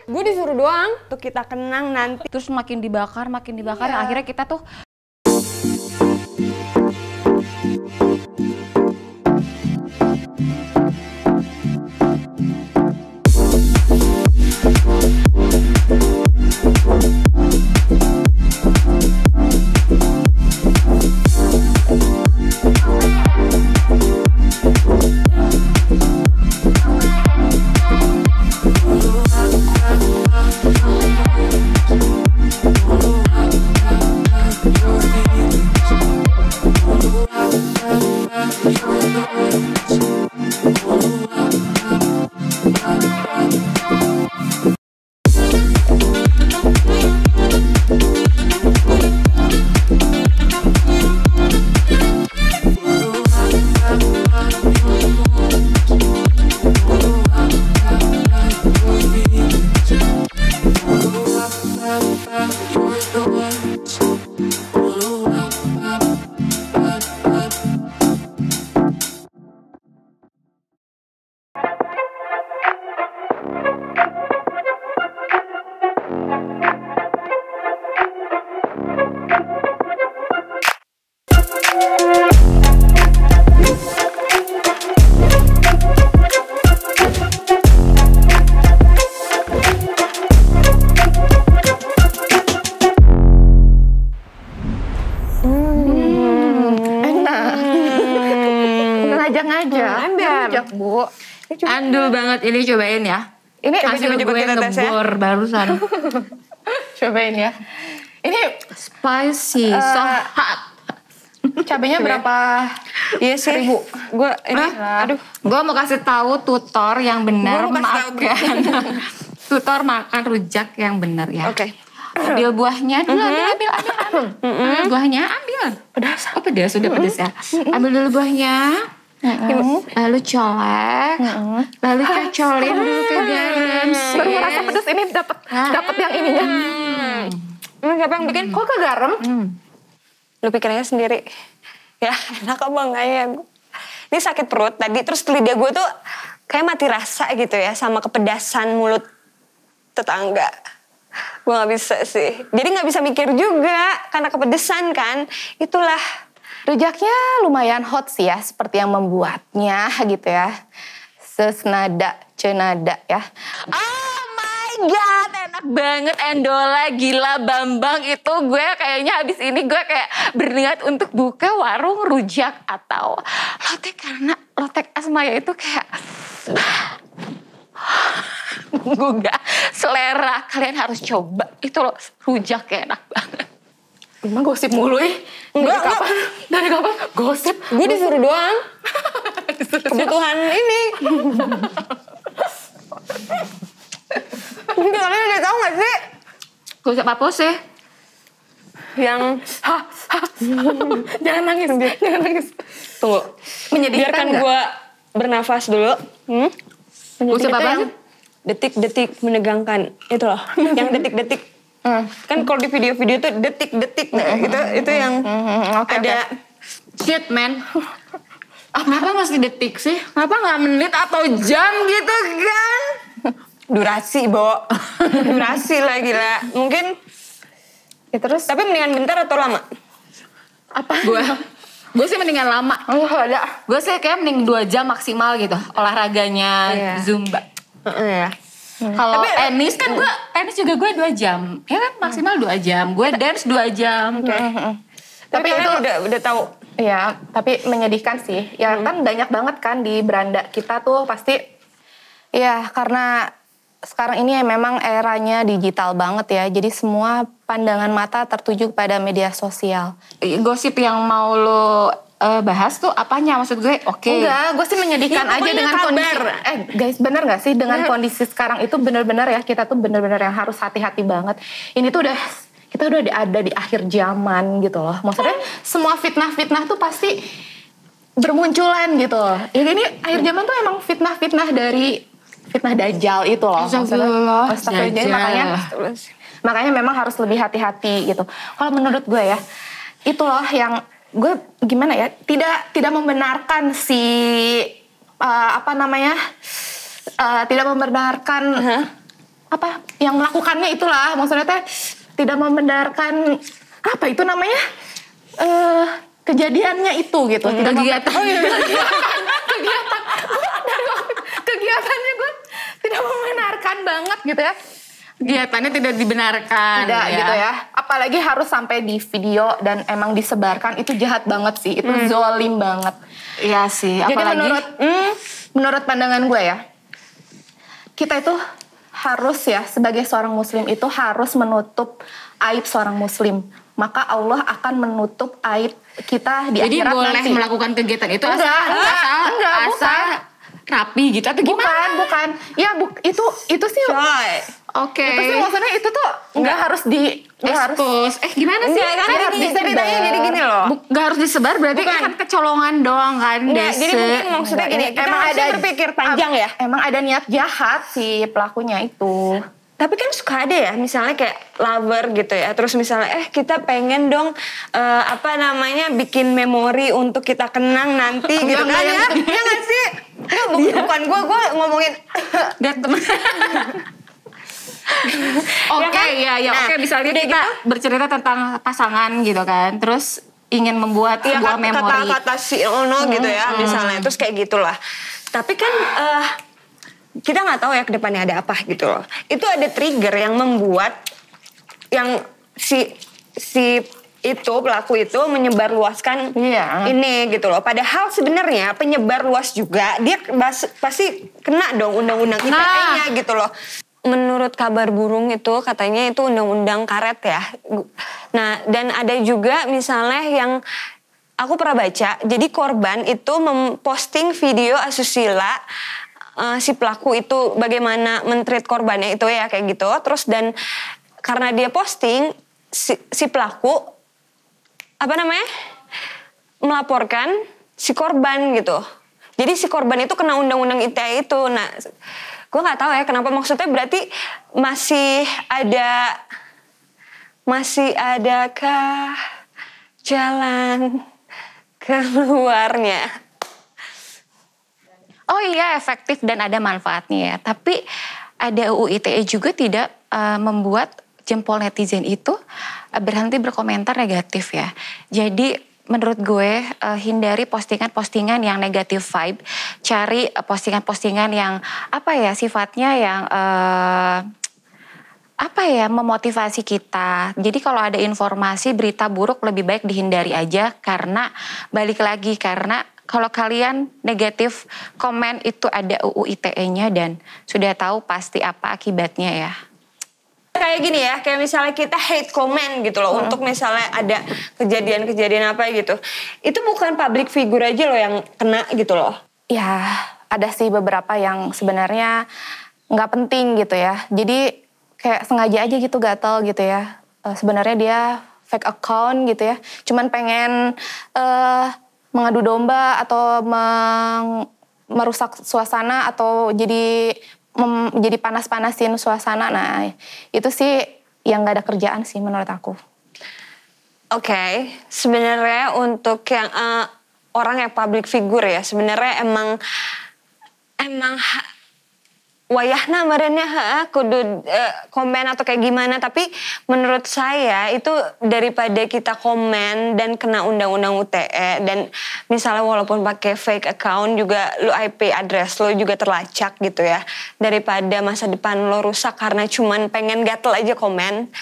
Gue disuruh doang tuh kita kenang nanti. Terus makin dibakar, yang akhirnya kita tuh ngajak Bu. Andul banget ini, cobain ya. Ini hasil gue ngebor barusan. Cobain ya. Ini spicy, so hot. Cabenya berapa? Iya sih. Ribu. Gue ini, aduh. Gue mau kasih tahu tutor yang benar makan. Tutor makan rujak yang benar ya. Oke. Ambil buahnya dulu, ambil. Buahnya ambil. Pedas. Oh pedas, sudah pedas ya. Ambil dulu buahnya. Lalu colek, lalu cocolin dulu ke garam. Baru merasa pedas ini dapat yang ininya. Siapa yang bikin? Kok ke garam? Lu pikirnya sendiri. Ya enak abang ayam. Ini sakit perut tadi, terus lidah gue tuh kayak mati rasa gitu ya sama kepedasan mulut tetangga. Gue gak bisa sih. Jadi gak bisa mikir juga karena kepedesan kan. Itulah. Rujaknya lumayan hot sih ya, seperti yang membuatnya gitu ya. Senada, cenada ya. Oh my god, enak banget Endola, gila Bambang itu gue kayaknya habis ini gue kayak berniat untuk buka warung rujak atau lotek karena lotek Asmaya itu kayak menggugah selera. Kalian harus coba, itu loh rujak kayak enak banget. Emang gosip mulu Enggak. Dari kapan? Gosip. Gue disuruh doang. Kebutuhan ini. Kalian udah tahu gak sih? Gosip apa sih? Yang Jangan nangis. tunggu. Menyedihkan Biarkan nggak? gue bernafas dulu. Gosip apa yang detik-detik menegangkan. Itu loh. Yang detik-detik. Kan kalau di video-video tuh detik-detik. Nah, itu yang ada. Shit man. Kenapa masih detik sih? Kenapa gak menit atau jam gitu kan? Durasi, Bo. Durasi lah gila. Mungkin. Ya, terus? Tapi mendingan bentar atau lama? Apa? Gue sih mendingan lama. Ada. Gue sih kayak mending 2 jam maksimal gitu. Olahraganya Zumba. Ya. Kalau tenis kan tenis juga gue 2 jam. Ya kan maksimal 2 jam. Gue dance 2 jam. Tapi itu udah tahu. Iya, tapi menyedihkan sih. Ya kan banyak banget kan di beranda kita tuh pasti. Ya karena sekarang ini memang eranya digital banget ya. Jadi semua pandangan mata tertuju pada media sosial. Gosip yang mau lo bahas tuh apanya maksud gue? Oke. Enggak, gue sih menyedihkan Ya, aja dengan kabar. kondisi. Guys, bener gak sih dengan kondisi sekarang itu bener-bener ya kita tuh bener-bener yang harus hati-hati banget. Ini tuh kita udah ada di akhir zaman gitu loh. Maksudnya semua fitnah-fitnah tuh pasti bermunculan gitu loh. Ini akhir zaman tuh emang fitnah-fitnah dari fitnah Dajjal itu loh. Astagfirullah. Jadi makanya memang harus lebih hati-hati gitu. Kalau menurut gue ya, itu loh yang gue gimana ya, tidak membenarkan si tidak membenarkan yang melakukannya itulah, maksudnya teh tidak membenarkan apa itu namanya kejadiannya itu gitu. Tidak kegiatan. Kegiatannya gue tidak membenarkan banget gitu ya. Kegiatannya tidak dibenarkan. Tidak gitu ya. Apalagi harus sampai di video dan emang disebarkan, itu jahat banget sih. Itu zolim banget. Iya sih. Jadi Apalagi menurut pandangan gue ya, kita itu harus ya sebagai seorang muslim itu harus menutup aib seorang muslim. Maka Allah akan menutup aib kita di jadi akhirat boleh nanti. melakukan kegiatan itu Enggak, asal rapi gitu atau gimana? Bukan. Ya itu sih. Coy. Oke. Itu sih maksudnya itu tuh nggak harus Expose. Gimana sih? Enggak, kan Harus ini ceritanya disebar. jadi gini loh. Gak harus disebar berarti Bukan. kan kecolongan doang kan. Enggak, jadi mungkin maksudnya gini, kita Emang harusnya ada berpikir panjang ya. Emang ada niat jahat si pelakunya itu. Tapi kan suka ada ya, misalnya kayak lover gitu ya. Terus misalnya, kita pengen dong bikin memori untuk kita kenang nanti gitu kan ya. Iya gak sih? Enggak, bukan gue ngomongin. Gak temen. Oke, Ya kan? Oke, misalnya udah kita bercerita tentang pasangan gitu kan. Terus ingin membuat sebuah memori. Kata-kata si Ono gitu ya, misalnya. Terus kayak gitulah. Tapi kan kita nggak tahu ya ke depannya ada apa gitu loh. Itu ada trigger yang membuat yang si itu pelaku itu menyebarluaskan ini gitu loh. Padahal sebenarnya penyebar luas juga dia pasti kena dong undang-undang ITE-nya gitu loh. Menurut kabar burung itu katanya itu undang-undang karet ya. Nah, dan ada juga misalnya yang aku pernah baca, jadi korban itu memposting video asusila si pelaku itu bagaimana men-treat korbannya itu ya kayak gitu. Terus dan karena dia posting si pelaku melaporkan si korban gitu. Jadi si korban itu kena undang-undang ITE itu. Nah, gue nggak tahu ya kenapa, maksudnya berarti masih adakah jalan keluarnya? Oh iya, efektif dan ada manfaatnya ya. Tapi ada UU ITE juga tidak membuat jempol netizen itu berhenti berkomentar negatif ya. Jadi menurut gue hindari postingan-postingan yang negatif vibe. Cari postingan-postingan yang sifatnya yang memotivasi kita. Jadi kalau ada informasi berita buruk lebih baik dihindari aja, karena balik lagi kalau kalian negatif komen itu ada UU ITE-nya dan sudah tahu pasti apa akibatnya ya. Kayak gini ya, kayak misalnya kita hate comment gitu loh, untuk misalnya ada kejadian-kejadian apa gitu. Itu bukan public figure aja loh yang kena gitu loh. Ya, ada sih beberapa yang sebenarnya nggak penting gitu ya. Jadi kayak sengaja aja gitu gatel gitu ya. Sebenarnya dia fake account gitu ya. Cuman pengen mengadu domba atau merusak suasana atau jadi panas-panasin suasana. Nah, itu sih yang nggak ada kerjaan sih menurut aku. Oke, sebenarnya untuk yang orang yang public figure ya, sebenarnya emang wayahna merenya kudu komen atau kayak gimana, tapi menurut saya itu daripada kita komen dan kena undang-undang UTE dan misalnya walaupun pakai fake account juga lu IP address lo juga terlacak gitu ya, daripada masa depan lo rusak karena cuman pengen gatel aja komen,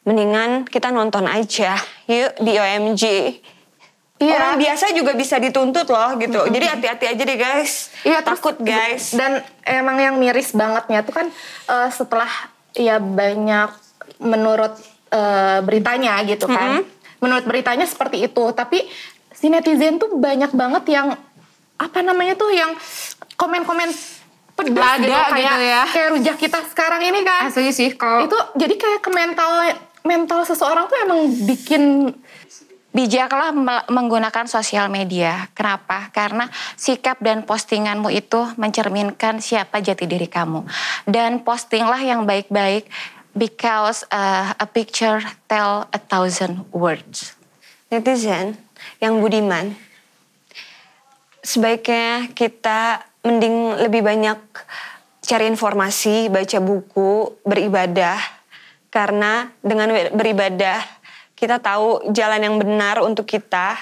mendingan kita nonton aja yuk di OMG. Iya. Orang biasa juga bisa dituntut loh gitu. Jadi hati-hati aja deh guys. Iya, takut guys. Dan emang yang miris bangetnya tuh kan setelah ya banyak menurut beritanya gitu kan. Menurut beritanya seperti itu, tapi si netizen tuh banyak banget yang yang komen-komen pedas gitu, kayak rujak kita sekarang ini kan. Asli sih kalau itu jadi kayak ke mental seseorang tuh emang bikin. Bijaklah menggunakan sosial media. Kenapa? Karena sikap dan postinganmu itu mencerminkan siapa jati diri kamu. Dan postinglah yang baik-baik, because a picture tell 1,000 words. Netizen yang budiman, sebaiknya kita mending lebih banyak cari informasi, baca buku, beribadah. Karena dengan beribadah kita tahu jalan yang benar untuk kita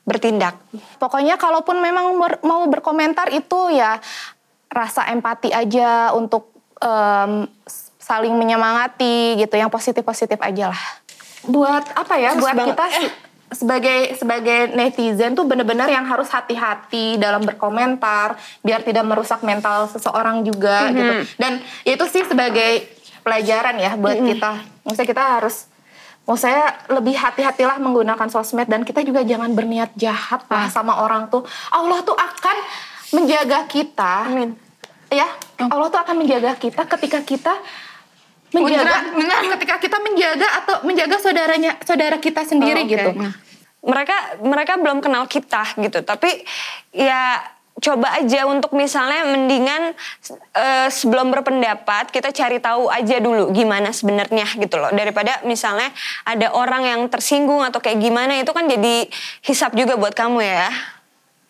bertindak. Pokoknya kalaupun memang mau berkomentar itu ya rasa empati aja untuk saling menyemangati gitu, yang positif-positif aja lah. Buat apa ya? Buat kita sebagai netizen tuh bener-bener yang harus hati-hati dalam berkomentar biar tidak merusak mental seseorang juga gitu. Dan itu sih sebagai pelajaran ya buat kita. Maksudnya kita harus, saya lebih hati-hatilah menggunakan sosmed, dan kita juga jangan berniat jahat lah sama orang tuh. Allah tuh akan menjaga kita. Amin. Ya, Allah tuh akan menjaga kita ketika kita ketika kita menjaga atau menjaga saudara kita sendiri gitu. Mereka belum kenal kita gitu, tapi ya coba aja untuk misalnya mendingan sebelum berpendapat kita cari tahu aja dulu gimana sebenarnya gitu loh, daripada misalnya ada orang yang tersinggung atau kayak gimana, itu kan jadi hisap juga buat kamu ya.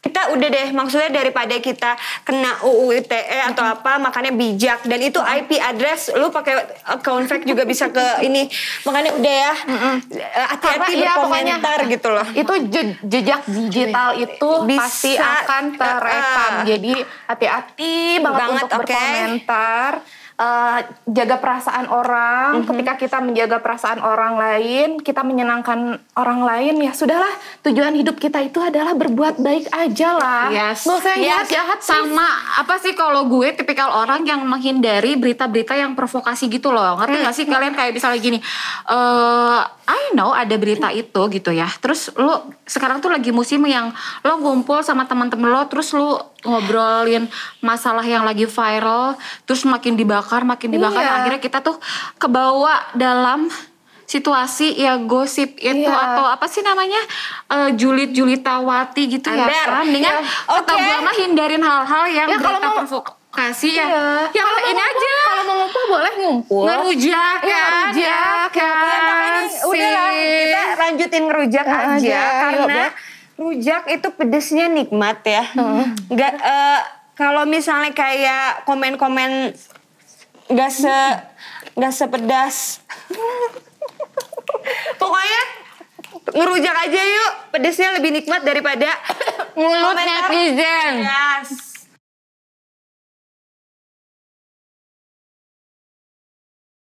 Kita udah deh, maksudnya daripada kita kena UU ITE atau apa, makanya bijak. Dan itu IP address, lu pakai account fake juga bisa ke ini. Makanya udah ya, hati-hati berkomentar gitu loh. Itu jejak digital itu pasti akan terekam. Jadi hati-hati banget untuk berkomentar. Jaga perasaan orang. Ketika kita menjaga perasaan orang lain, kita menyenangkan orang lain, ya sudahlah, tujuan hidup kita itu adalah berbuat baik aja lah. Yes. Nggak usah jahat-jahat. Sama apa sih, kalau gue tipikal orang yang menghindari berita-berita yang provokasi gitu loh. Ngerti gak sih kalian, kayak misalnya gini, I know ada berita itu gitu ya, terus lo sekarang tuh lagi musim yang lo ngumpul sama teman-teman lo, terus lo ngobrolin masalah yang lagi viral, terus makin dibakar, akhirnya kita tuh kebawa dalam situasi ya gosip itu, atau apa sih namanya, julid-julitawati gitu ya kan. Dengan kita hindarin hal-hal yang berita provokasi ya kalau ini aja. Kalau mau ngumpul boleh ngumpul, ngerujak kan. Udahlah, kita lanjutin ngerujak aja karena rujak itu pedesnya nikmat ya. Nggak kalau misalnya kayak komen-komen nggak sepedas. Pokoknya ngerujak aja yuk, pedesnya lebih nikmat daripada mulut netizen. Yes.